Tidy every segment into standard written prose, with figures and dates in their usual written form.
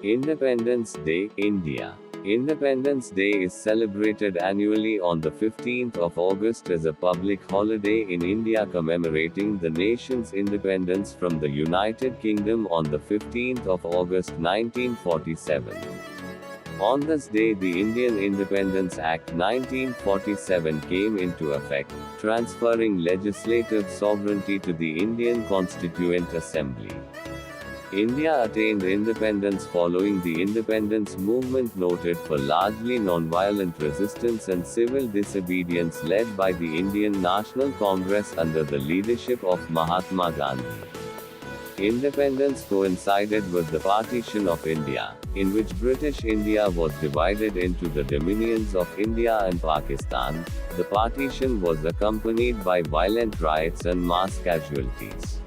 Independence Day, India. Independence Day is celebrated annually on the 15th of August as a public holiday in India commemorating the nation's independence from the United Kingdom on the 15th of August 1947. On this day the Indian Independence Act 1947 came into effect, transferring legislative sovereignty to the Indian Constituent Assembly. India attained independence following the independence movement noted for largely non-violent resistance and civil disobedience led by the Indian National Congress under the leadership of Mahatma Gandhi. Independence coincided with the partition of India, in which British India was divided into the dominions of India and Pakistan. The partition was accompanied by violent riots and mass casualties.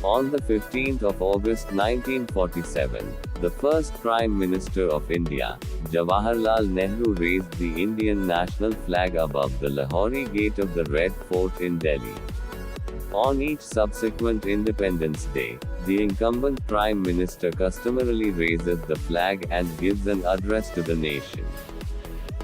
On the 15th of August 1947, the first Prime Minister of India, Jawaharlal Nehru raised the Indian national flag above the Lahori Gate of the Red Fort in Delhi. On each subsequent Independence Day, the incumbent Prime Minister customarily raises the flag and gives an address to the nation.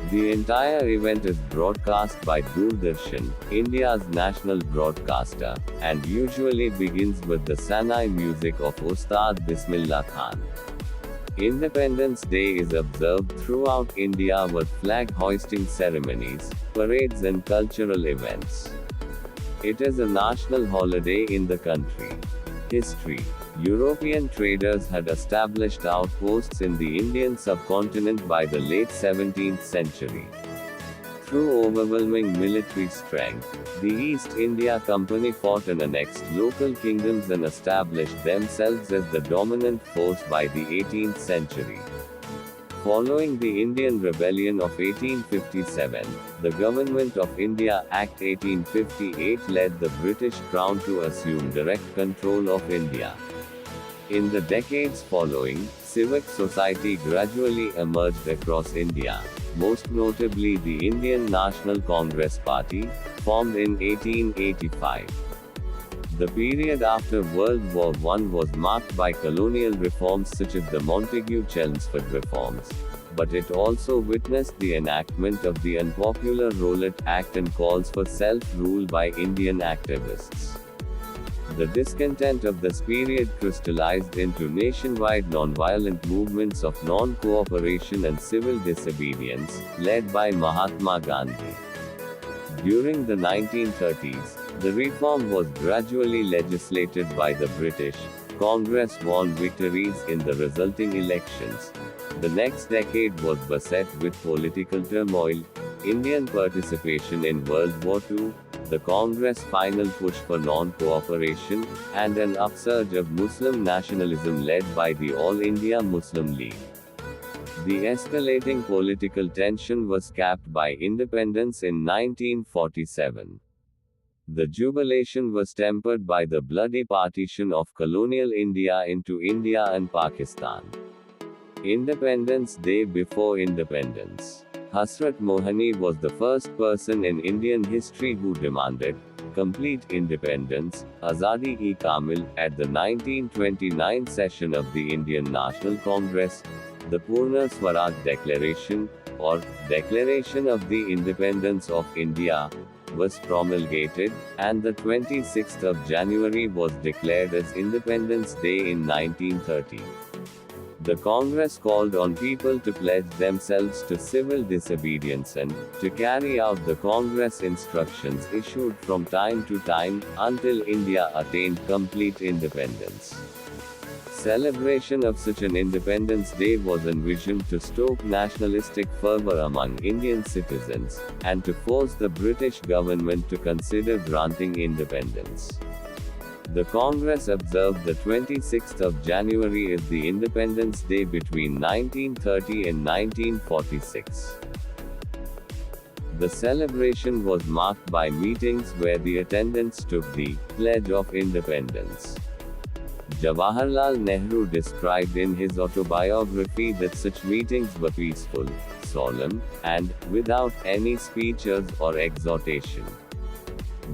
The entire event is broadcast by Doordarshan, India's national broadcaster, and usually begins with the Sanai music of Ustad Bismillah Khan. Independence Day is observed throughout India with flag-hoisting ceremonies, parades and cultural events. It is a national holiday in the country. History. European traders had established outposts in the Indian subcontinent by the late 17th century. Through overwhelming military strength, the East India Company fought and annexed local kingdoms and established themselves as the dominant force by the 18th century. Following the Indian Rebellion of 1857, the Government of India Act 1858 led the British Crown to assume direct control of India. In the decades following, civic society gradually emerged across India, most notably the Indian National Congress Party, formed in 1885. The period after World War I was marked by colonial reforms such as the Montagu-Chelmsford reforms, but it also witnessed the enactment of the unpopular Rowlatt Act and calls for self-rule by Indian activists. The discontent of this period crystallized into nationwide nonviolent movements of non-cooperation and civil disobedience, led by Mahatma Gandhi. During the 1930s, the reform was gradually legislated by the British. Congress won victories in the resulting elections. The next decade was beset with political turmoil, Indian participation in World War II, the Congress' final push for non-cooperation, and an upsurge of Muslim nationalism led by the All India Muslim League. The escalating political tension was capped by independence in 1947. The jubilation was tempered by the bloody partition of colonial India into India and Pakistan. Independence Day. Before independence, Hasrat Mohani was the first person in Indian history who demanded complete independence, Azadi-e-Kamil, at the 1929 session of the Indian National Congress. The Purna Swaraj Declaration, or Declaration of the Independence of India, was promulgated, and the 26th of January was declared as Independence Day in 1930. The Congress called on people to pledge themselves to civil disobedience and to carry out the Congress instructions issued from time to time, until India attained complete independence. Celebration of such an Independence Day was envisioned to stoke nationalistic fervor among Indian citizens, and to force the British government to consider granting independence. The Congress observed the 26th of January as the Independence Day between 1930 and 1946. The celebration was marked by meetings where the attendants took the Pledge of Independence. Jawaharlal Nehru described in his autobiography that such meetings were peaceful, solemn, and without any speeches or exhortation.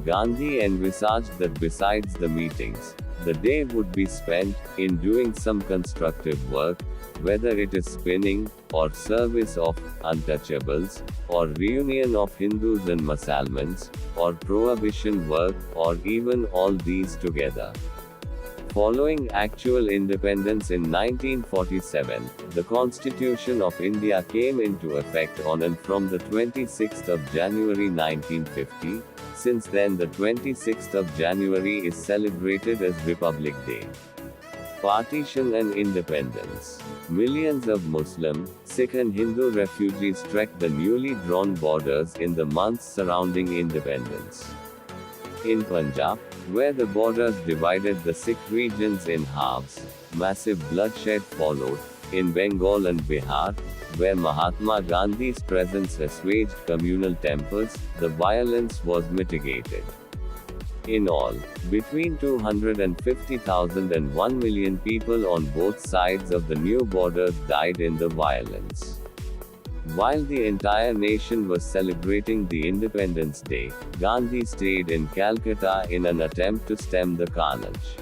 Gandhi envisaged that besides the meetings, The day would be spent in doing some constructive work, whether it is spinning, or service of untouchables, or reunion of Hindus and Musalmans, or prohibition work, or even all these together. Following actual independence in 1947, the Constitution of India came into effect on and from the 26th of January 1950. Since then, the 26th of January is celebrated as Republic Day. Partition and independence. Millions of Muslim, Sikh and Hindu refugees trekked the newly drawn borders in the months surrounding independence. In Punjab, where the borders divided the Sikh regions in halves, massive bloodshed followed. In Bengal and Bihar, where Mahatma Gandhi's presence assuaged communal tempers, the violence was mitigated. In all, between 250,000 and 1 million people on both sides of the new borders died in the violence. While the entire nation was celebrating the Independence Day, Gandhi stayed in Calcutta in an attempt to stem the carnage.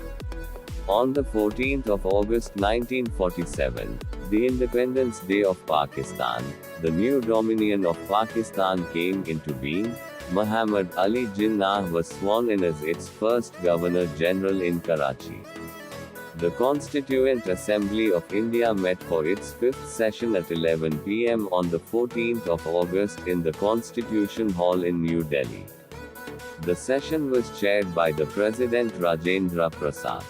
On the 14th of August 1947, the Independence Day of Pakistan, the new Dominion of Pakistan came into being. Muhammad Ali Jinnah was sworn in as its first Governor-General in Karachi. The Constituent Assembly of India met for its fifth session at 11 p.m. on the 14th of August in the Constitution Hall in New Delhi. The session was chaired by the President Rajendra Prasad.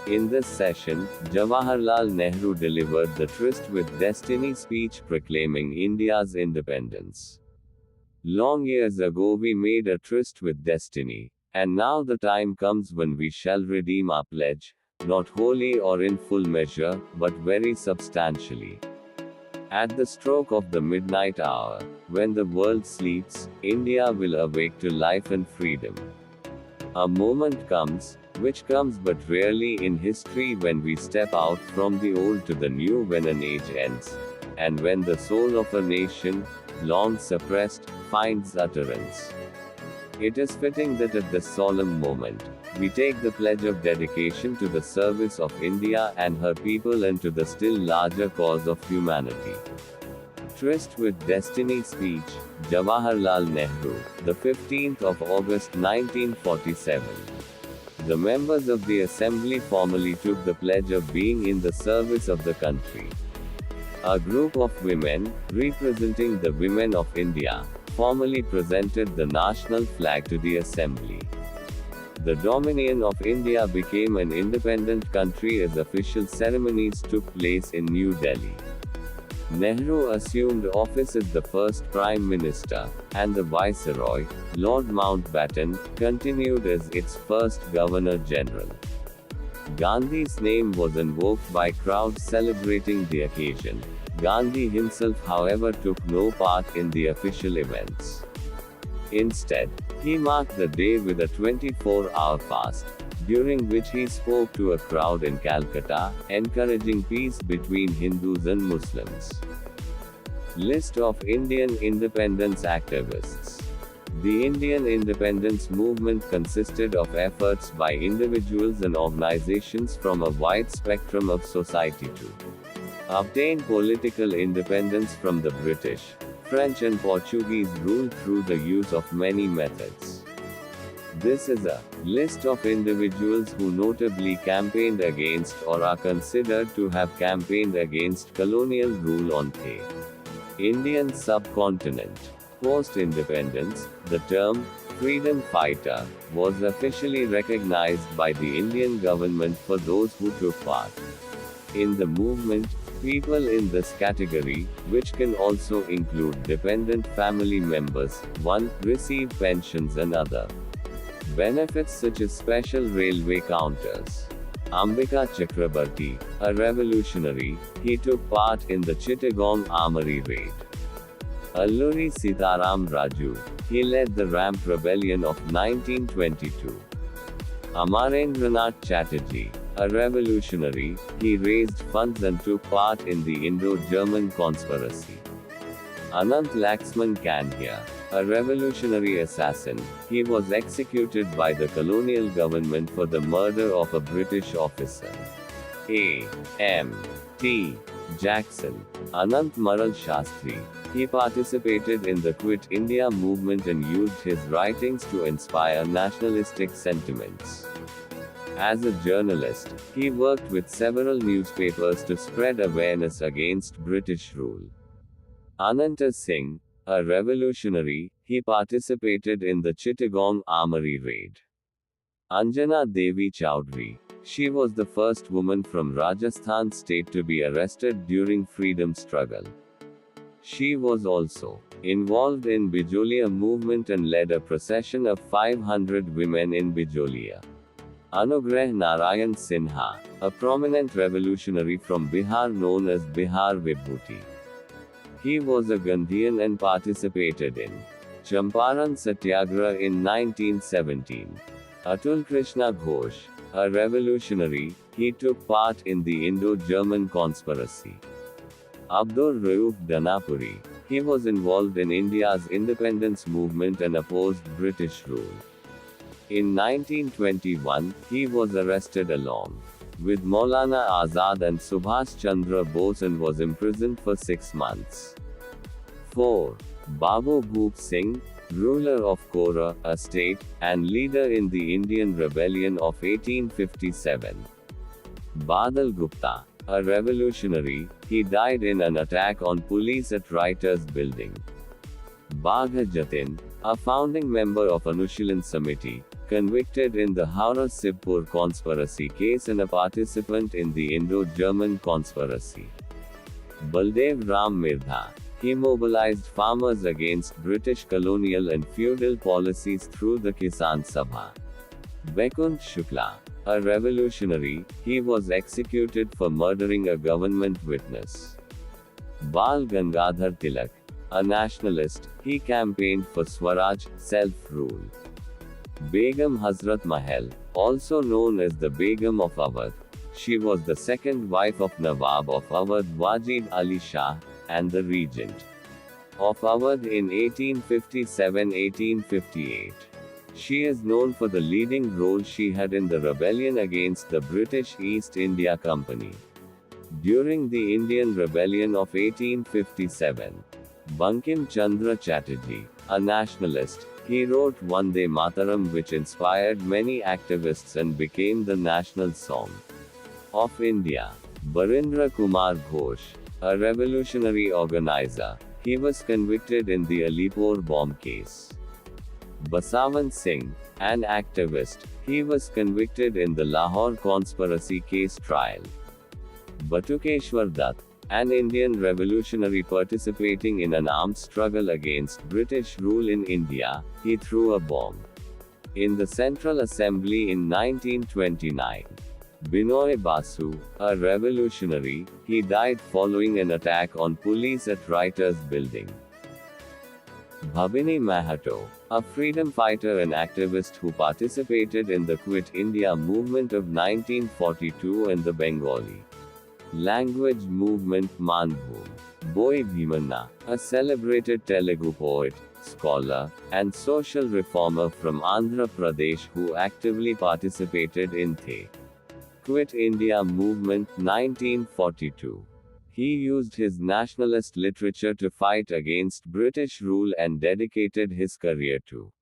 In this session, Jawaharlal Nehru delivered the Tryst with Destiny speech proclaiming India's independence. Long years ago we made a tryst with destiny, and now the time comes when we shall redeem our pledge, not wholly or in full measure, but very substantially. At the stroke of the midnight hour, when the world sleeps, India will awake to life and freedom. A moment comes, which comes but rarely in history, when we step out from the old to the new, when an age ends, and when the soul of a nation, long suppressed, finds utterance. It is fitting that at this solemn moment, we take the pledge of dedication to the service of India and her people and to the still larger cause of humanity. Tryst with Destiny speech, Jawaharlal Nehru, the 15th of August 1947. The members of the assembly formally took the pledge of being in the service of the country. A group of women, representing the women of India, formally presented the national flag to the assembly. The Dominion of India became an independent country as official ceremonies took place in New Delhi. Nehru assumed office as the first Prime Minister, and the Viceroy, Lord Mountbatten, continued as its first Governor-General. Gandhi's name was invoked by crowds celebrating the occasion. Gandhi himself, however, took no part in the official events. Instead, he marked the day with a 24-hour fast, during which he spoke to a crowd in Calcutta, encouraging peace between Hindus and Muslims. List of Indian independence activists. The Indian independence movement consisted of efforts by individuals and organizations from a wide spectrum of society to obtain political independence from the British, French and Portuguese rule through the use of many methods. This is a list of individuals who notably campaigned against or are considered to have campaigned against colonial rule on the Indian subcontinent. Post-independence, the term freedom fighter was officially recognized by the Indian government for those who took part in the movement. People in this category, which can also include dependent family members, 1. receive pensions and other benefits such as special railway counters. Ambika Chakrabarti, a revolutionary, he took part in the Chittagong Armory raid. Alluri Sitaram Raju, he led the Ramp Rebellion of 1922. Amarendranath Chatterjee, a revolutionary, he raised funds and took part in the Indo-German conspiracy. Anant Laxman Kanhya, a revolutionary assassin. He was executed by the colonial government for the murder of a British officer. A. M. T. Jackson. Anant Maral Shastri. He participated in the Quit India movement and used his writings to inspire nationalistic sentiments. As a journalist, he worked with several newspapers to spread awareness against British rule. Ananta Singh, a revolutionary, he participated in the Chittagong Armory raid. Anjana Devi Chowdhury. She was the first woman from Rajasthan state to be arrested during freedom struggle. She was also involved in Bijolia movement and led a procession of 500 women in Bijolia. Anugrah Narayan Sinha, a prominent revolutionary from Bihar known as Bihar Vibhuti. He was a Gandhian and participated in Champaran Satyagraha in 1917. Atul Krishna Ghosh, a revolutionary, he took part in the Indo-German conspiracy. Abdur Rauf Danapuri, he was involved in India's independence movement and opposed British rule. In 1921, he was arrested along with Maulana Azad and Subhash Chandra Bose and was imprisoned for 6 months. 4. Babu Bhoop Singh, ruler of Kora, a state, and leader in the Indian Rebellion of 1857. Badal Gupta, a revolutionary, he died in an attack on police at Writers' Building. Bagha Jatin, a founding member of Anushilin Samiti, convicted in the Howrah Sibpur conspiracy case and a participant in the Indo-German conspiracy. Baldev Ram Mirdha, he mobilized farmers against British colonial and feudal policies through the Kisan Sabha. Bekunt Shukla, a revolutionary, he was executed for murdering a government witness. Bal Gangadhar Tilak, a nationalist, he campaigned for Swaraj, self-rule. Begum Hazrat Mahal, also known as the Begum of Awadh, she was the second wife of Nawab of Awadh Wajid Ali Shah, and the regent of Awadh in 1857-1858. She is known for the leading role she had in the rebellion against the British East India Company. During the Indian Rebellion of 1857, Bankim Chandra Chatterjee, a nationalist, he wrote Vande Mataram, which inspired many activists and became the national song of India. Barindra Kumar Ghosh, a revolutionary organizer, he was convicted in the Alipur bomb case. Basavan Singh, an activist, he was convicted in the Lahore conspiracy case trial. Batukeshwar Dutt, an Indian revolutionary participating in an armed struggle against British rule in India, he threw a bomb in the Central Assembly in 1929. Binoy Basu, a revolutionary, he died following an attack on police at Writers' Building. Bhabini Mahato, a freedom fighter and activist who participated in the Quit India movement of 1942 and the Bengali language movement Manbhum. Boy Bhimanna, a celebrated Telugu poet, scholar, and social reformer from Andhra Pradesh who actively participated in the Quit India movement 1942. He used his nationalist literature to fight against British rule and dedicated his career to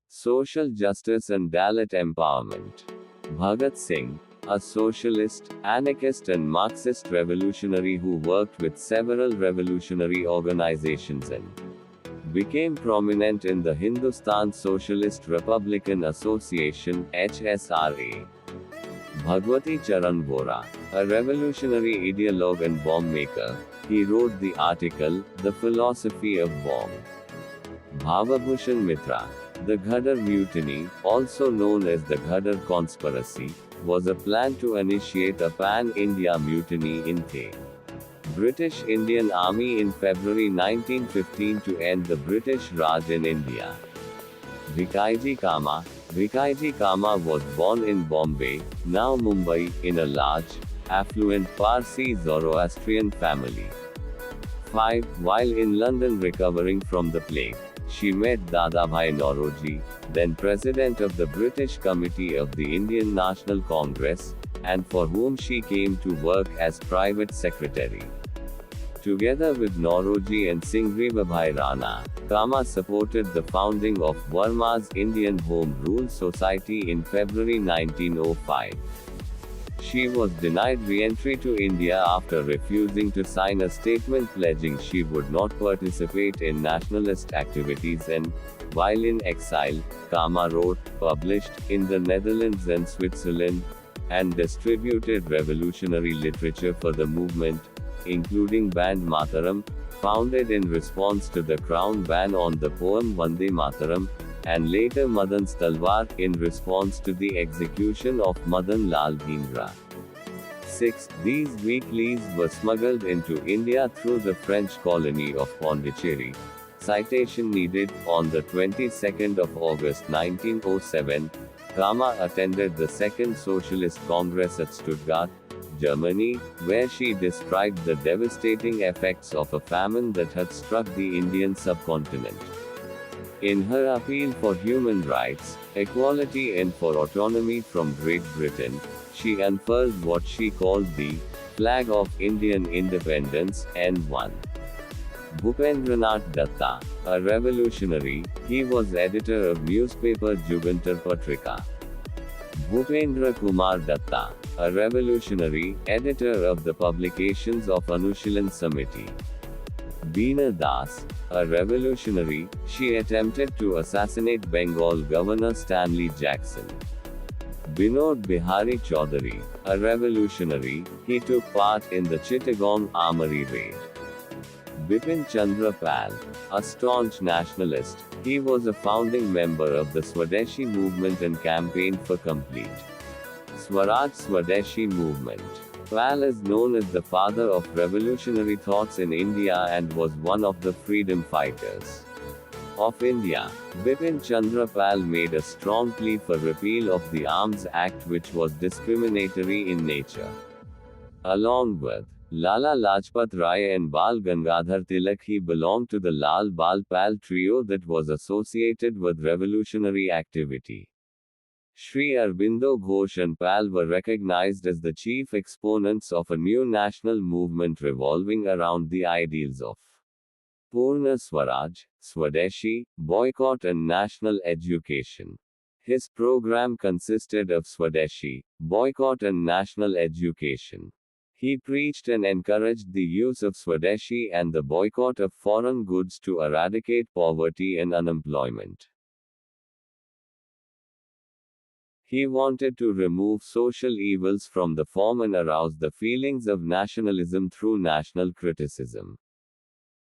social justice and Dalit empowerment. Bhagat Singh, a socialist, anarchist and Marxist revolutionary who worked with several revolutionary organizations and became prominent in the Hindustan Socialist Republican Association (HSRA). Bhagwati Charan Vora, a revolutionary ideologue and bomb maker, he wrote the article, The Philosophy of Bomb. Bhavabhushan Mitra, the Ghadar Mutiny, also known as the Ghadar Conspiracy, was a plan to initiate a pan-India mutiny in the British Indian Army in February 1915 to end the British Raj in India. Bhikaiji Kama. Bhikaiji Kama was born in Bombay, now Mumbai, in a large, affluent Parsi Zoroastrian family. 5. While in London recovering from the plague, she met Dadabhai Naoroji, then president of the British Committee of the Indian National Congress, and for whom she came to work as private secretary. Together with Naoroji and Singhrivabhai Rana, Kama supported the founding of Burma's Indian Home Rule Society in February 1905. She was denied re-entry to India after refusing to sign a statement pledging she would not participate in nationalist activities and, while in exile, Kama wrote, published, in the Netherlands and Switzerland, and distributed revolutionary literature for the movement, including Band Mataram, founded in response to the Crown ban on the poem Vande Mataram, and later Madan's Talwar, in response to the execution of Madan Lal Dhingra. 6. These weeklies were smuggled into India through the French colony of Pondicherry. Citation needed. On the 22nd of August 1907, Kama attended the Second Socialist Congress at Stuttgart, Germany, where she described the devastating effects of a famine that had struck the Indian subcontinent. In her appeal for human rights, equality and for autonomy from Great Britain, she unfurled what she called the flag of Indian independence, N1. Bhupendranath Datta, a revolutionary, he was editor of newspaper Jugantar Patrika. Bhupendra Kumar Datta, a revolutionary, editor of the publications of Anushilan Samiti. Beena Das, a revolutionary, she attempted to assassinate Bengal Governor Stanley Jackson. Binod Bihari Chaudhary, a revolutionary, he took part in the Chittagong Armory raid. Bipin Chandra Pal, a staunch nationalist, he was a founding member of the Swadeshi movement and campaigned for complete Swaraj Swadeshi movement. Pal is known as the father of revolutionary thoughts in India and was one of the freedom fighters of India. Bipin Chandra Pal made a strong plea for repeal of the Arms Act, which was discriminatory in nature. Along with Lala Lajpat Rai and Bal Gangadhar Tilak, he belonged to the Lal Bal Pal trio that was associated with revolutionary activity. Sri Aurobindo Ghosh and Pal were recognized as the chief exponents of a new national movement revolving around the ideals of Purna Swaraj, Swadeshi, boycott and national education. His program consisted of Swadeshi, boycott and national education. He preached and encouraged the use of Swadeshi and the boycott of foreign goods to eradicate poverty and unemployment. He wanted to remove social evils from the form and arouse the feelings of nationalism through national criticism.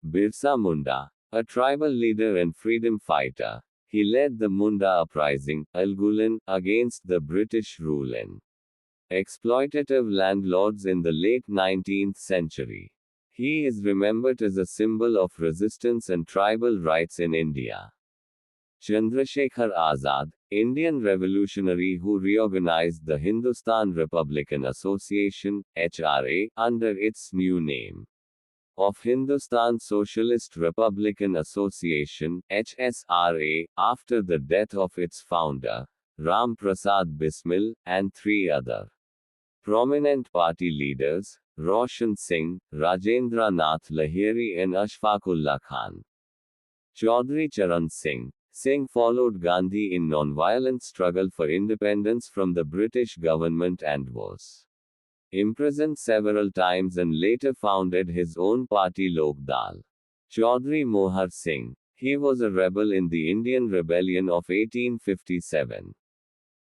Birsa Munda, a tribal leader and freedom fighter, he led the Munda uprising, Algulan, against the British rule and exploitative landlords in the late 19th century. He is remembered as a symbol of resistance and tribal rights in India. Chandrasekhar Azad, Indian revolutionary who reorganized the Hindustan Republican Association, HRA, under its new name of Hindustan Socialist Republican Association, HSRA, after the death of its founder, Ram Prasad Bismil, and three other prominent party leaders, Roshan Singh, Rajendra Nath Lahiri and Ashfaqullah Khan. Chaudhry Charan Singh followed Gandhi in nonviolent struggle for independence from the British government and was imprisoned several times and later founded his own party Lok Dal. Chaudhry Mohar Singh, he was a rebel in the Indian Rebellion of 1857.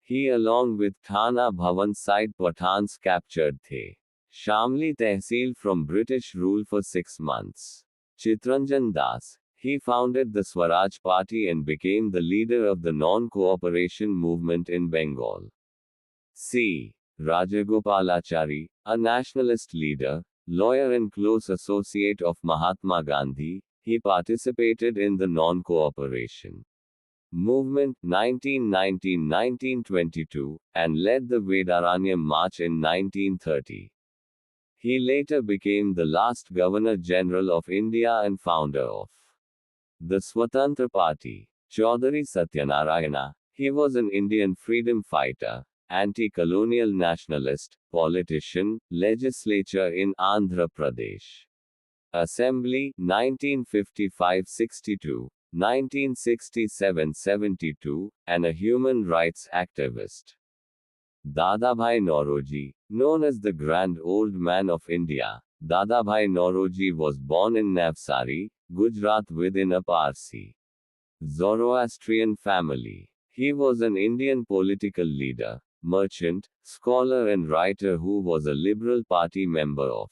He along with Thana Bhavan side Pathans captured The Shamli Tehsil from British rule for 6 months. Chitranjan Das, he founded the Swaraj Party and became the leader of the non-cooperation movement in Bengal. C. Rajagopalachari, a nationalist leader, lawyer and close associate of Mahatma Gandhi, he participated in the non-cooperation movement 1919-1922 and led the Vedaranyam March in 1930. He later became the last Governor General of India and founder of The Swatantra Party. Chaudhary Satyanarayana. He was an Indian freedom fighter, anti-colonial nationalist, politician, legislature in Andhra Pradesh. Assembly 1955-62, 1967-72, and a human rights activist. Dadabhai Naoroji, known as the Grand Old Man of India, Dadabhai Naoroji was born in Navsari, Gujarat within a Parsi Zoroastrian family. He was an Indian political leader, merchant, scholar and writer who was a Liberal Party member of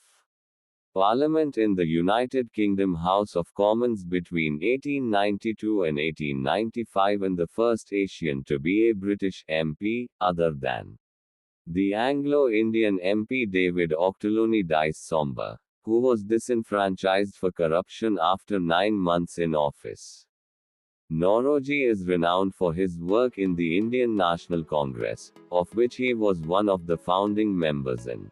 Parliament in the United Kingdom House of Commons between 1892 and 1895 and the first Asian to be a British MP, other than the Anglo-Indian MP David Ochterlony Dice Somber, who was disenfranchised for corruption after 9 months in office. Naoroji is renowned for his work in the Indian National Congress, of which he was one of the founding members and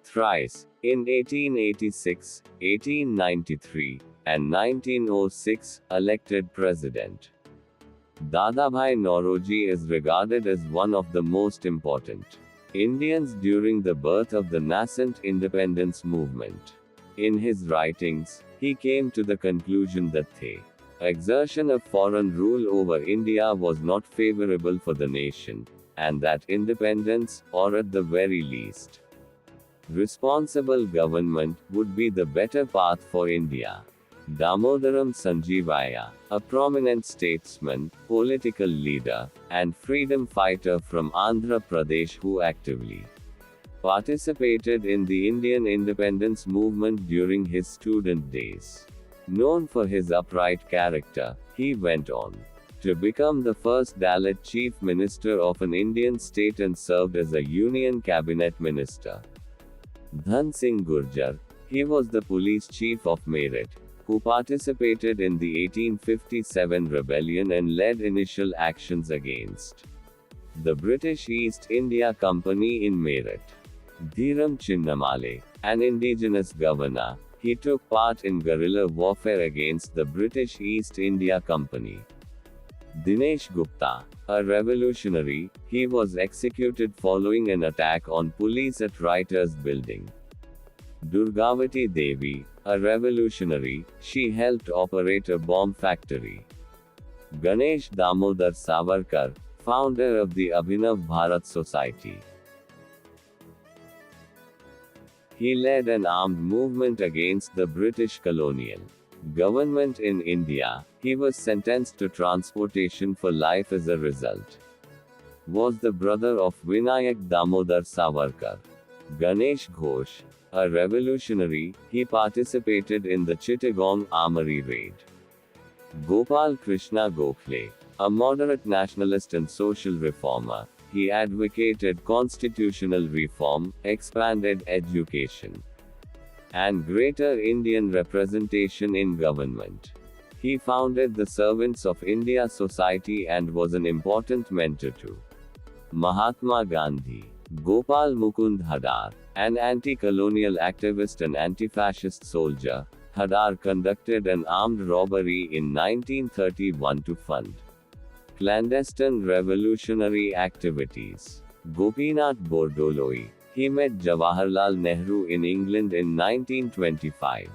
thrice, in 1886, 1893, and 1906, elected president. Dadabhai Naoroji is regarded as one of the most important Indians during the birth of the nascent independence movement. In his writings, he came to the conclusion that the exertion of foreign rule over India was not favorable for the nation, and that independence, or at the very least, responsible government, would be the better path for India. Damodaram Sanjeevaiah, a prominent statesman, political leader, and freedom fighter from Andhra Pradesh who actively participated in the Indian independence movement during his student days. Known for his upright character, he went on to become the first Dalit chief minister of an Indian state and served as a union cabinet minister. Dhan Singh Gurjar, he was the police chief of Meerut, who participated in the 1857 rebellion and led initial actions against the British East India Company in Meerut. Dhiram Chinnamale, an indigenous governor, he took part in guerrilla warfare against the British East India Company. Dinesh Gupta, a revolutionary, he was executed following an attack on police at Writers' Building. Durgavati Devi, a revolutionary, she helped operate a bomb factory. Ganesh Damodar Savarkar, founder of the Abhinav Bharat Society. He led an armed movement against the British colonial government in India. He was sentenced to transportation for life as a result. Was the brother of Vinayak Damodar Savarkar. Ganesh Ghosh, a revolutionary, he participated in the Chittagong Armory raid. Gopal Krishna Gokhale, a moderate nationalist and social reformer, he advocated constitutional reform, expanded education, and greater Indian representation in government. He founded the Servants of India Society and was an important mentor to Mahatma Gandhi. Gopal Mukund Hadar, an anti-colonial activist and anti-fascist soldier, Hadar conducted an armed robbery in 1931 to fund clandestine revolutionary activities. Gopinath Bordoloi, he met Jawaharlal Nehru in England in 1925.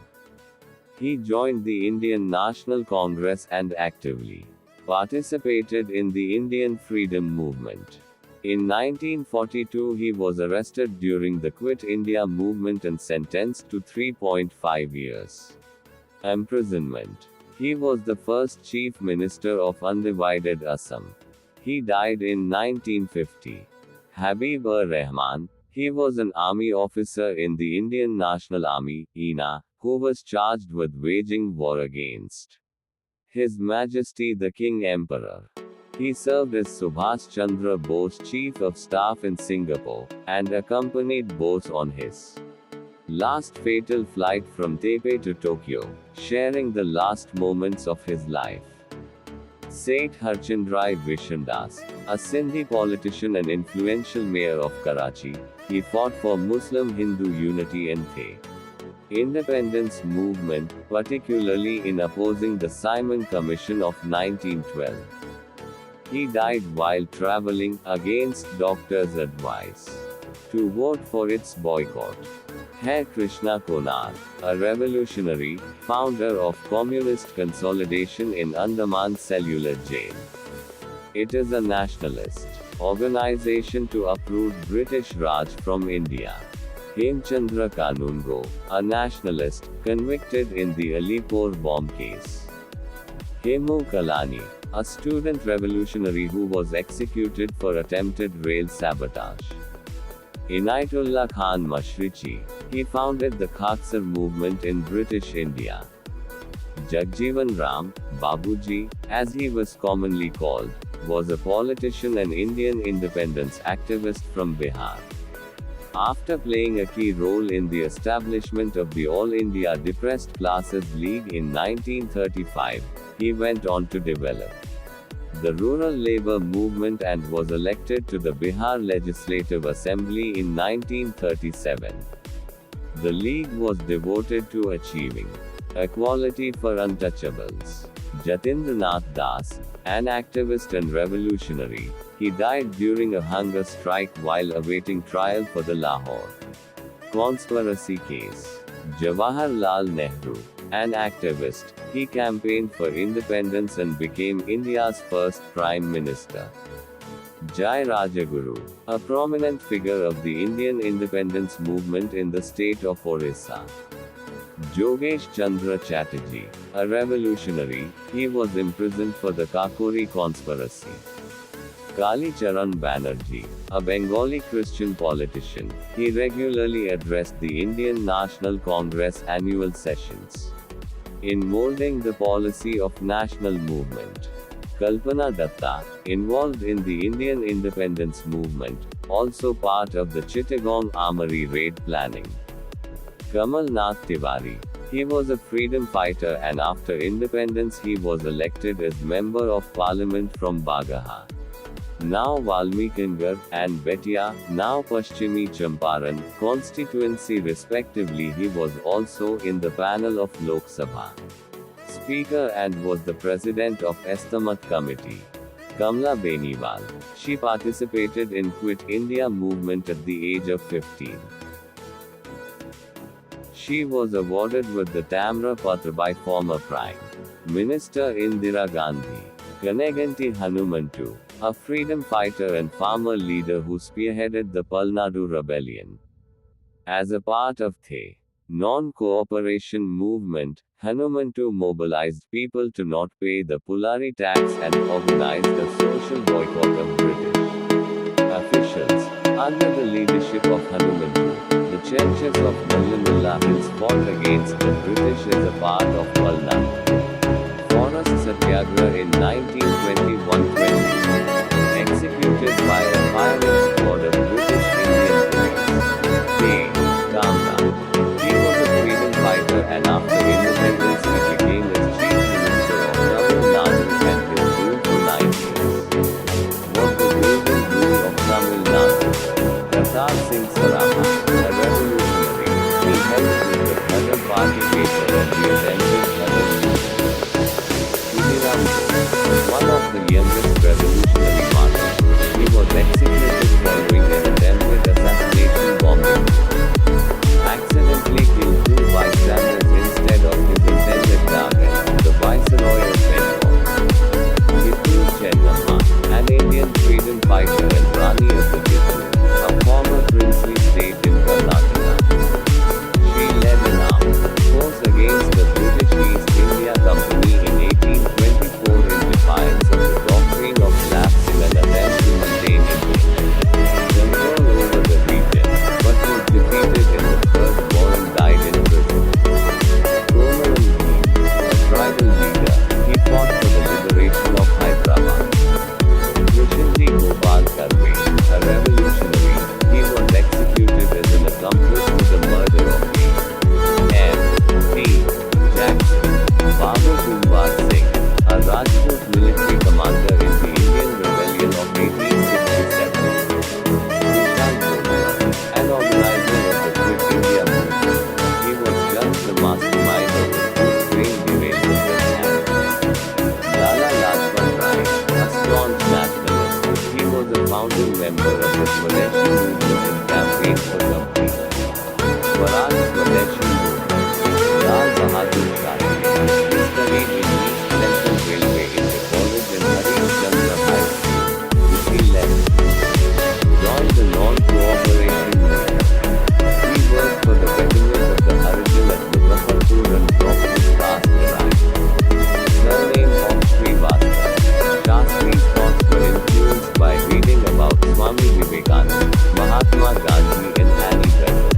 He joined the Indian National Congress and actively participated in the Indian freedom movement. In 1942 he was arrested during the Quit India movement and sentenced to 3.5 years imprisonment. He was the first Chief Minister of undivided Assam. He died in 1950. Habib-ur-Rahman, he was an army officer in the Indian National Army, INA, who was charged with waging war against His Majesty the King Emperor. He served as Subhas Chandra Bose Chief of Staff in Singapore, and accompanied Bose on his last fatal flight from Taipei to Tokyo, sharing the last moments of his life. Seth Harchandrai Vishandas, a Sindhi politician and influential mayor of Karachi, he fought for Muslim-Hindu unity and the independence movement, particularly in opposing the Simon Commission of 1912. He died while traveling, against doctors' advice to vote for its boycott. Hai Krishna Konar, a revolutionary, founder of Communist Consolidation in Andaman Cellular Jail. It is a nationalist organization to uproot British Raj from India. Hemchandra Kanungo, a nationalist, convicted in the Alipur bomb case. Hemu Kalani, a student revolutionary who was executed for attempted rail sabotage. Inayatullah Khan Mashrichi, he founded the Khaksar movement in British India. Jagjeevan Ram, Babuji, as he was commonly called, was a politician and Indian independence activist from Bihar. After playing a key role in the establishment of the All India Depressed Classes League in 1935, he went on to develop the rural labor movement and was elected to the Bihar Legislative Assembly in 1937. The League was devoted to achieving equality for untouchables. Jatindranath Das, an activist and revolutionary, he died during a hunger strike while awaiting trial for the Lahore conspiracy case. Jawaharlal Nehru, an activist, he campaigned for independence and became India's first Prime Minister. Jai Rajaguru, a prominent figure of the Indian independence movement in the state of Orissa. Jogesh Chandra Chatterjee, a revolutionary, he was imprisoned for the Kakori conspiracy. Kali Charan Banerjee, a Bengali Christian politician, he regularly addressed the Indian National Congress annual sessions in molding the policy of national movement. Kalpana Datta, involved in the Indian independence movement, also part of the Chittagong Armory raid planning. Kamal Nath Tiwari, he was a freedom fighter and after independence he was elected as Member of Parliament from Bagaha, now Valmikinagar, and Betia, now Paschimi Champaran, constituency respectively. He was also in the panel of Lok Sabha Speaker and was the President of Estamat Committee. Kamla Beniwal, she participated in Quit India movement at the age of 15. She was awarded with the Tamra Patra by former Prime Minister Indira Gandhi. Kaneganti Hanumantu, a freedom fighter and farmer leader who spearheaded the Palnadu rebellion. As a part of the non-cooperation movement, Hanumantu mobilized people to not pay the Pulari tax and organized a social boycott of British officials. Under the leadership of Hanumantu, the churches of Mullimilla Hills fought against the British as a part of Palnadu Forest Satyagraha in 1921-20, executed by a firing squad of British Indian police. K. Kamla. He was a freedom fighter and after independence he became as Chief Minister of Tamil Nadu and his rule for 9 years was the golden rule of Tamil Nadu. Kartar Singh Saraha, a revolutionary, he helped with the Khadar party paper and he attended Khadar. One of the young Bahadur Shastri. He studied in East Central Railway in the college and Harish Chandra High School, which he left. Joined the non-cooperation movement. He worked for the betterment of the Harijan at Muzaffarpur and dropped his caste right. Surname of Srivastava. Shastri's thoughts were influenced by reading about Swami Vivekananda, Mahatma Gandhi and Annie Besant.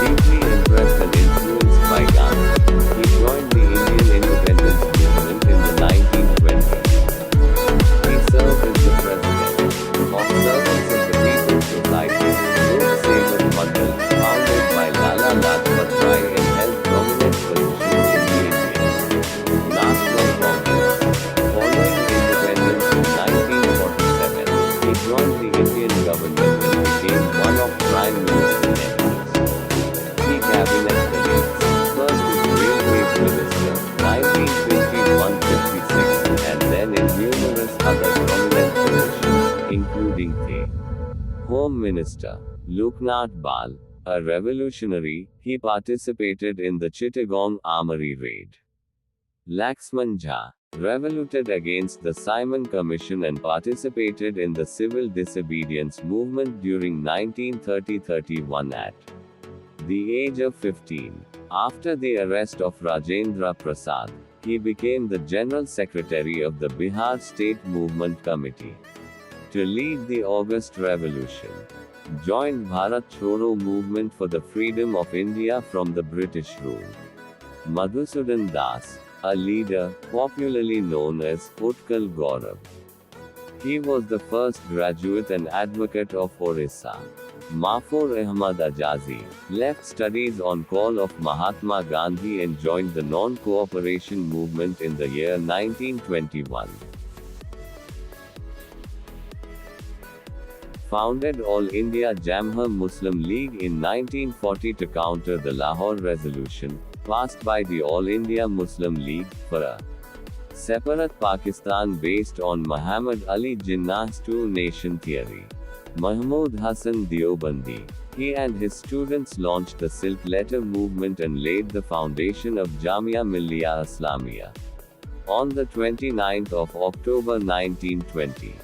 Deeply impressed and influenced by Gandhi, he joined the Indian independence movement in the 1920s. He served as the president of Servants of the People's Society, Lok Sevak Mandal, founded by Lala Lajpat Rai and held prominent positions in the Indian National Congress. Following independence in 1947, he joined the Indian government and became one of Prime Minister Nehru's key cabinet colleagues. First as Railways Minister, 1951-56, and then in numerous other prominent positions, including the Home Minister. Loknath Bal, a revolutionary, he participated in the Chittagong Armory raid. Laxman Jha revolted against the Simon Commission and participated in the civil disobedience movement during 1930-31 at the age of 15. After the arrest of Rajendra Prasad, he became the General Secretary of the Bihar State Movement Committee. To lead the August Revolution, joined Bharat Chhoro movement for the freedom of India from the British rule. Madhusudan Das, a leader, popularly known as Utkal Gaurav. He was the first graduate and advocate of Orissa. Mahfoor Ahmad Ajazi left studies on call of Mahatma Gandhi and joined the non-cooperation movement in the year 1921. Founded All India Jamhur Muslim League in 1940 to counter the Lahore Resolution, passed by the All India Muslim League, for a separate Pakistan based on Muhammad Ali Jinnah's two-nation theory. Mahmud Hassan Deobandi. He and his students launched the Silk Letter movement and laid the foundation of Jamia Millia Islamia. On the 29th of October 1920,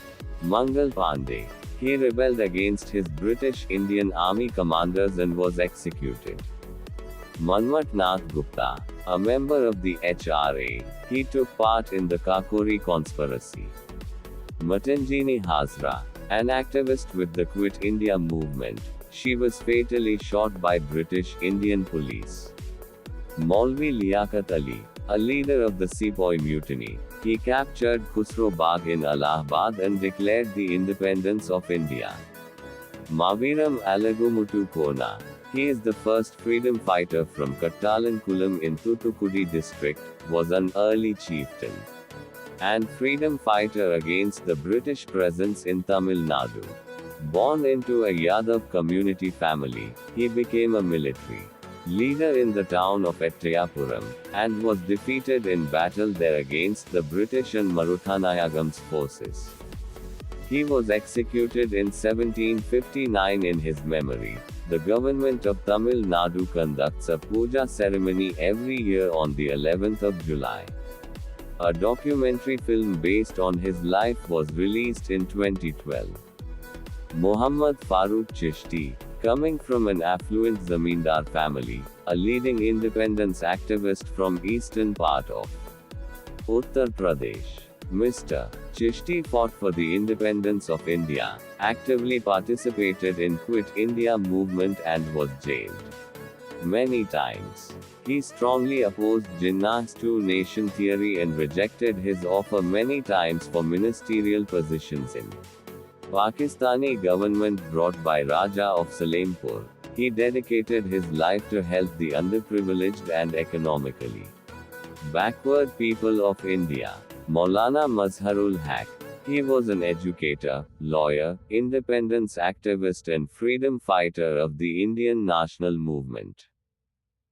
Mangal Pandey. He rebelled against his British Indian Army commanders and was executed. Manmat Nath Gupta, a member of the HRA, he took part in the Kakori conspiracy. Matanjini Hazra, an activist with the Quit India movement, she was fatally shot by British Indian police. Maulvi Liaquat Ali, a leader of the Sepoy Mutiny, he captured Khusro Bagh in Allahabad and declared the independence of India. Maviram Alagumutu Kona, he is the first freedom fighter from Kattalankulam in Thoothukudi district, was an early chieftain and freedom fighter against the British presence in Tamil Nadu. Born into a Yadav community family, he became a military leader in the town of Ettayapuram, and was defeated in battle there against the British and Maruthanayagams forces. He was executed in 1759 in his memory. The government of Tamil Nadu conducts a puja ceremony every year on the 11th of July. A documentary film based on his life was released in 2012. Muhammad Farooq Chishti, coming from an affluent zamindar family, a leading independence activist from eastern part of Uttar Pradesh. Mr. Chishti fought for the independence of India, actively participated in Quit India movement and was jailed many times. He strongly opposed Jinnah's two-nation theory and rejected his offer many times for ministerial positions in Pakistani government brought by Raja of Salempur. He dedicated his life to help the underprivileged and economically backward people of India. Maulana Mazharul Haq. He was an educator, lawyer, independence activist and freedom fighter of the Indian national movement.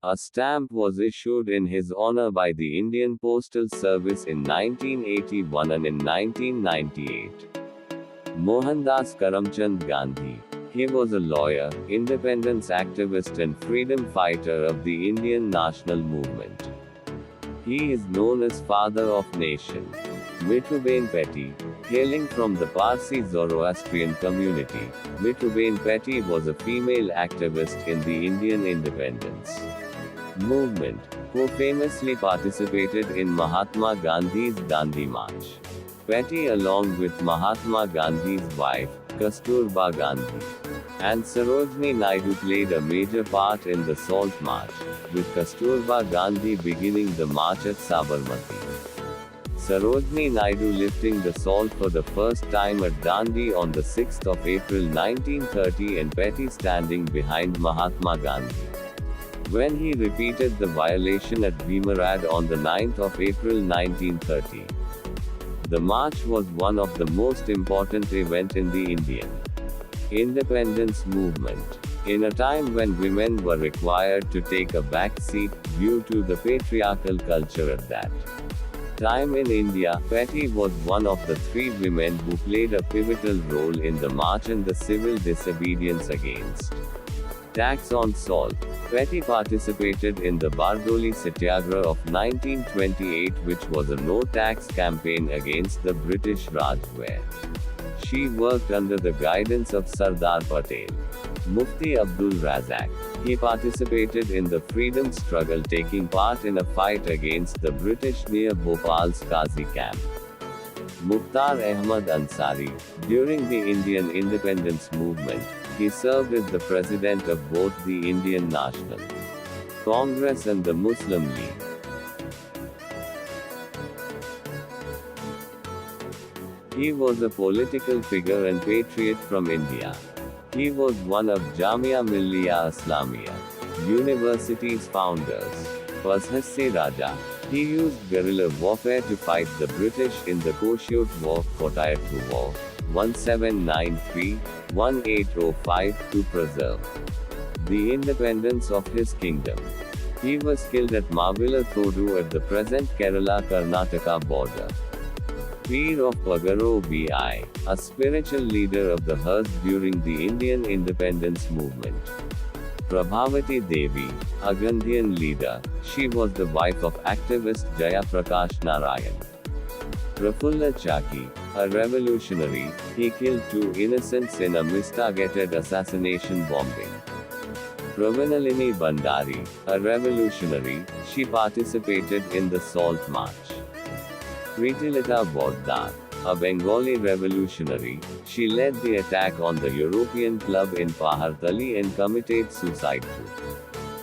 A stamp was issued in his honor by the Indian Postal Service in 1981 and in 1998. Mohandas Karamchand Gandhi. He was a lawyer, independence activist and freedom fighter of the Indian national movement. He is known as Father of Nation. Mithuben Petty. Hailing from the Parsi Zoroastrian community, Mithuben Petty was a female activist in the Indian independence movement, who famously participated in Mahatma Gandhi's Dandi March. Petty, along with Mahatma Gandhi's wife, Kasturba Gandhi, and Sarojini Naidu, played a major part in the Salt March, with Kasturba Gandhi beginning the march at Sabarmati. Sarojini Naidu lifting the salt for the first time at Dandi on the 6th of April 1930 and Petty standing behind Mahatma Gandhi when he repeated the violation at Bhimarad on the 9th of April 1930. The march was one of the most important events in the Indian independence movement. In a time when women were required to take a back seat due to the patriarchal culture at that time in India, Petty was one of the 3 women who played a pivotal role in the march and the civil disobedience against tax on salt. Petty participated in the Bardoli Satyagraha of 1928, which was a no-tax campaign against the British Raj, where she worked under the guidance of Sardar Patel. Mufti Abdul Razak. He participated in the freedom struggle, taking part in a fight against the British near Bhopal's Qazi camp. Mukhtar Ahmad Ansari. During the Indian independence movement, he served as the president of both the Indian National Congress and the Muslim League. He was a political figure and patriot from India. He was one of Jamia Millia Islamia University's founders. Pazhassi Raja. He used guerrilla warfare to fight the British in the Koshiut War, Kottayattu War, 1793-1805, to preserve the independence of his kingdom. He was killed at Mavila Thodu at the present Kerala-Karnataka border. Peer of Pagaro B.I., a spiritual leader of the Hearst during the Indian independence movement. Prabhavati Devi, a Gandhian leader, she was the wife of activist Jaya Prakash Narayan. Prafulla Chaki, a revolutionary, he killed 2 innocents in a mistargeted assassination bombing. Pravanalini Bandari, a revolutionary, she participated in the Salt March. Pritilita Bodhar, a Bengali revolutionary, she led the attack on the European club in Pahartali and committed suicide to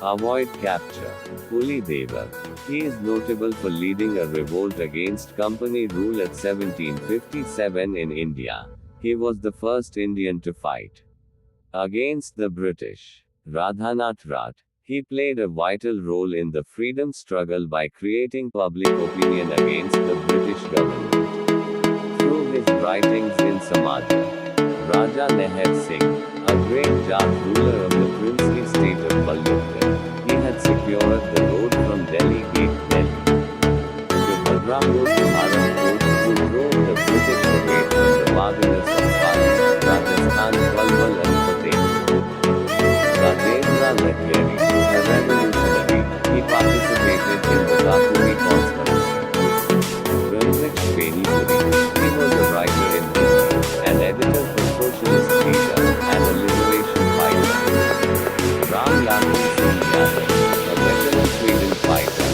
avoid capture. Puli Devar. He is notable for leading a revolt against company rule at 1757 in India. He was the first Indian to fight against the British. Radhanath Rat. He played a vital role in the freedom struggle by creating public opinion against the British government through his writings in Samaja. Raja Nehar Singh, a great Jat ruler of the princely state of Balukh, he had secured the road from Delhi Gate, Delhi, to Bhadrapur to Haranpur, who drove the British away from the wilderness of Pali, Rajasthan, Palwal and Fatehpur. Rajendra Lahiri, a revolutionary, he participated in the Kakuri conspiracy. Ramriksh Benipuri, he was a writer in Hindi, an editor for Socialist Leader, and a liberation fighter. Ram Lakshman Singh Yadav, a veteran freedom fighter,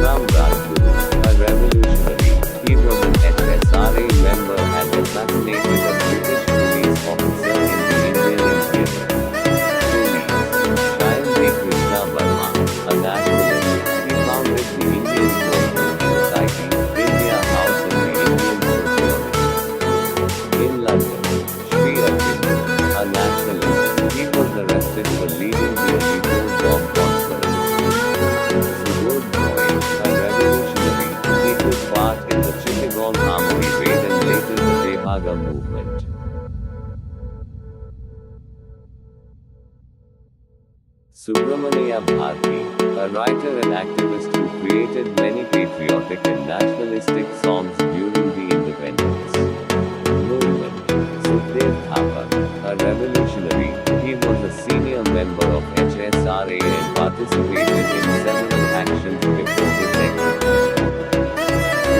Ram Rajguru, a revolutionary. He was an HSRA member and assassinated a British police officer in the Indian interior. Police. Krishna Verma, a nationalist. He founded the Indian Social Society, India House and the Indian Sociologist. In London, Sri Aurobindo, a nationalist. He was arrested for leading the Alipur bomb conspiracy. Subodh Roy, a revolutionary. He took part in the Chittagong Armory raid and later the Tevaga movement. Subramania Bharti, a writer and activist who created many patriotic and nationalistic songs during the independence movement. Sukhdev Thapar, a revolutionary. He was a senior member of HSRA and participated in several actions before his execution.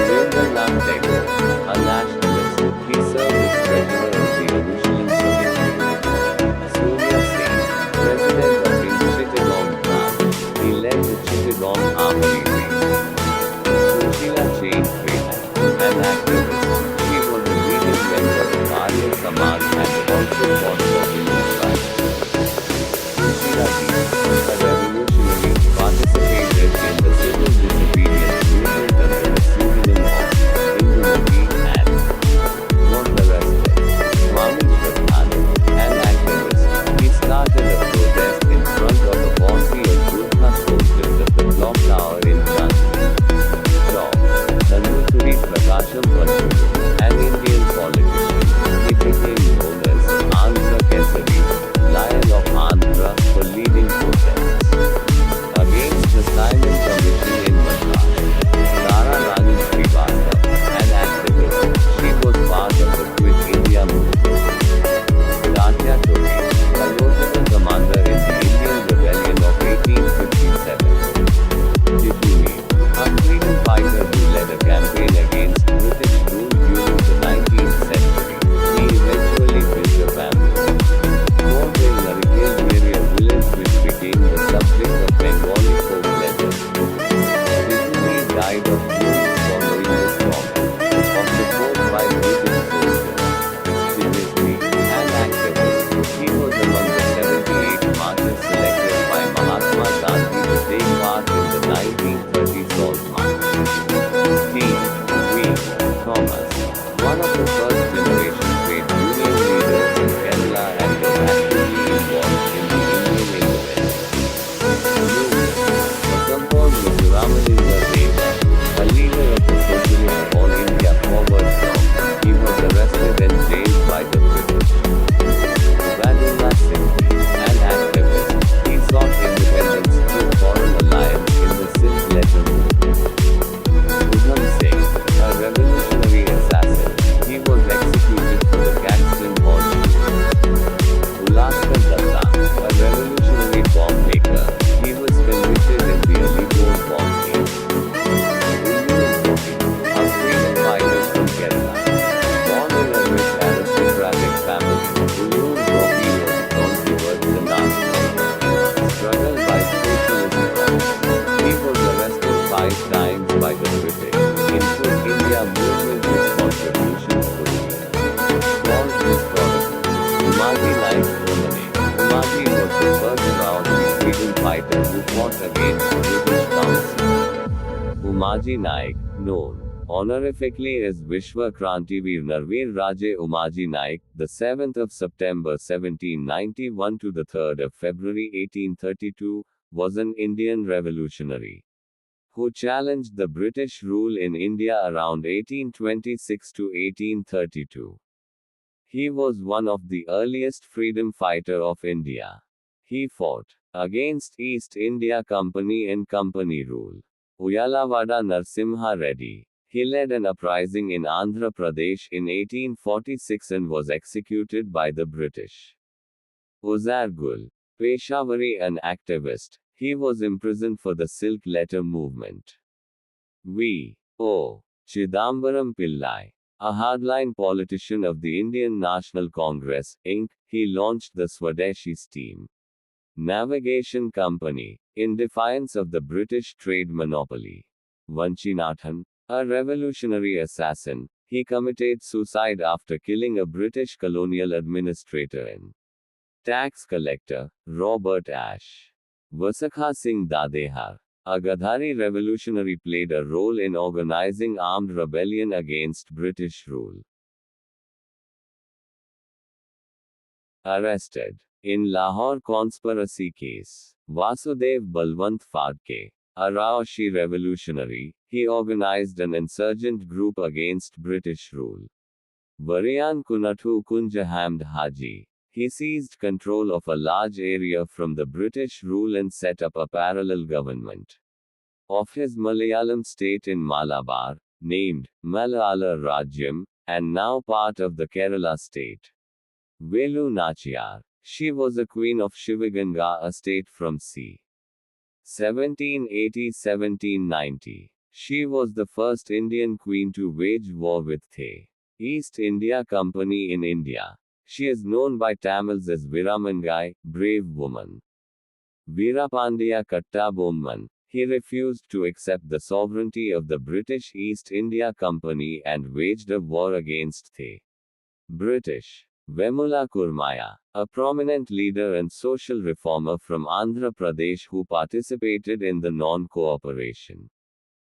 Surendranath Tagore, a nationalist. He served as treasurer of the Jerusalem Committee. Surya Singh, president of the Chittagong branch. He led the Chittagong Armory raid. Sushila Jain Khaitan, an activist. She was a leading member of Arya Samaj and also fought for women's rights. Sushila Ji, a revolutionary, participated in the civil disobedience movement under the pseudonym of Indumati and was arrested. Swami Shraddhanand, an activist. He started a protest in front of a posse of Gurkha soldiers at the clock tower in Jhansi. Nandukuri Prakasham Panchal, an Indian politician. He became known as Andhra Kesari, Lion of Andhra, for leading protests against the Simon Commission in Madras. Tara Rani Srivastava, an activist. She was part of the Quit India movement. Tatya Tope, a notable commander in the Indian Rebellion of 1857. Tituni, a freedom fighter who led a campaign against British rule during the 19th century. He eventually built a family. Fort in Narikhelweri, a village which became the subject of Bengali folk legends. Tituni died of wounds following the storm of the fort by British soldiers. Titni, an activist. He was among the 78 martyrs selected by Mahatma Gandhi to take part in the 1930 Salt March. T. V. Thomas, one of the first generation trade union leaders in Kerala and was actively involved in the Indian independence. Vasampur Ramanindra Deva, a leader of the Socialist All India Forward Bloc. He was arrested and jailed by the British. Ubadullah Sindhi, an activist. He sought independence through foreign alliance in the Silk Letter movement. Udham Singh, a revolutionary assassin. He was executed for the Caxton Hall shooting. Ulaskar Datta, a revolutionary bomb maker. He was convicted in the Alipur bomb case. Ulloor Gopi, a freedom fighter from Kerala. Born in a rich aristocratic family, Ulloor Gopi was drawn towards the Nazi struggle by socialist cause. He was arrested 5 times by the British. In Quit India movement his contributions could be called historical. Umaji Naik Romane. Umaji was the first Rowdy freedom fighter who fought against British Council. Umaji Naik, known honorifically as Vishwa Krantiveer Narveer Raje Umaji Naik, the 7th of September 1791 to the 3rd of February 1832, was an Indian revolutionary who challenged the British rule in India around 1826 to 1832. He was one of the earliest freedom fighter of India. He fought against East India Company and company rule. Uyalavada Narsimha Reddy. He led an uprising in Andhra Pradesh in 1846 and was executed by the British. Uzar Gul, Peshawari, an activist. He was imprisoned for the Silk Letter movement. V. O. Chidambaram Pillai, a hardline politician of the Indian National Congress, Inc., he launched the Swadeshi Steam Navigation Company, in defiance of the British trade monopoly. Vanchinathan, a revolutionary assassin. He committed suicide after killing a British colonial administrator and tax collector, Robert Ashe. Vasakha Singh Dadehar, a Gadhari revolutionary, played a role in organizing armed rebellion against British rule. Arrested. In Lahore conspiracy case, Vasudev Balwant Phadke, a Raoshi revolutionary, he organized an insurgent group against British rule. Varian Kunathu Kunja Hamd Haji, he seized control of a large area from the British rule and set up a parallel government of his Malayalam state in Malabar, named Malala Rajyam, and now part of the Kerala state. Velu Nachiyar. She was a queen of Shivaganga, a state from c. 1780-1790. She was the first Indian queen to wage war with the East India Company in India. She is known by Tamils as Viramangai, brave woman. Veerapandiya Kattabomman. He refused to accept the sovereignty of the British East India Company and waged a war against the British. Vemula Kurmaya, a prominent leader and social reformer from Andhra Pradesh who participated in the non-cooperation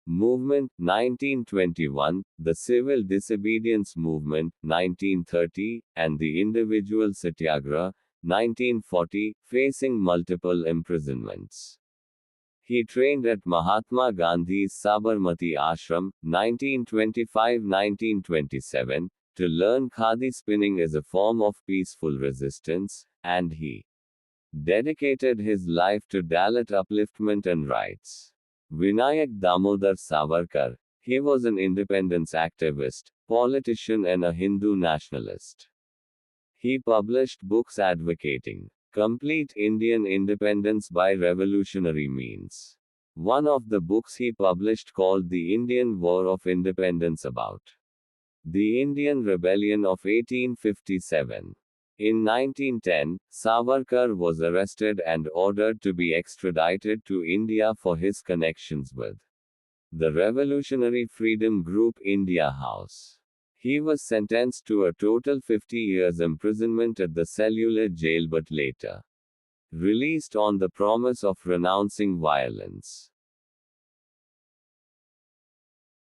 movement, 1921, the civil disobedience movement, 1930, and the individual satyagraha, 1940, facing multiple imprisonments. He trained at Mahatma Gandhi's Sabarmati Ashram, 1925-1927, to learn khadi spinning as a form of peaceful resistance, and he dedicated his life to Dalit upliftment and rights. Vinayak Damodar Savarkar, he was an independence activist, politician and a Hindu nationalist. He published books advocating complete Indian independence by revolutionary means. One of the books he published called The Indian War of Independence about the Indian Rebellion of 1857. In 1910, Savarkar was arrested and ordered to be extradited to India for his connections with the revolutionary freedom group India House. He was sentenced to a total 50 years imprisonment at the cellular jail but later released on the promise of renouncing violence.